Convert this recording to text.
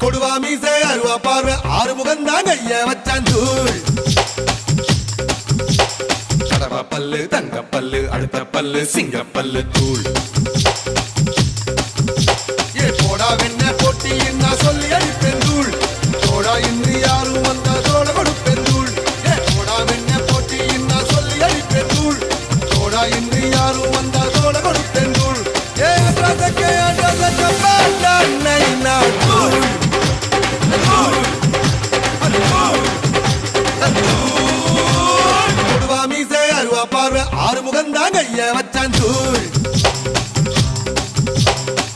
கொடுவா மீசை அருவா பார்வை ஆறு முகந்தான் கைய வச்சான் தூள் கடவா பல்லு தங்க பல்லு அடுத்த பல்லு சிங்க பல்லு தூள் ஏ போடா வெண்ண போட்டி நான் சொல்லி அடிப்பேன் தூள் தோடா இன்று யாரும் வந்தா தோட கொடுப்பேன் தூள் ஏ போடா வெண்ண போட்டி நான் சொல்லி அடிப்பேன் தூள் தோடா இன்று யாரும் வந்தா தோட கொடுப்பேன் தூள் ஏ பிரதக்கே அடதக்க பாண்டா நைனா தூள் கொடுவா மீசை அருவா பார்வை ஆறு முகந்தான் கைய வச்சான் தூள்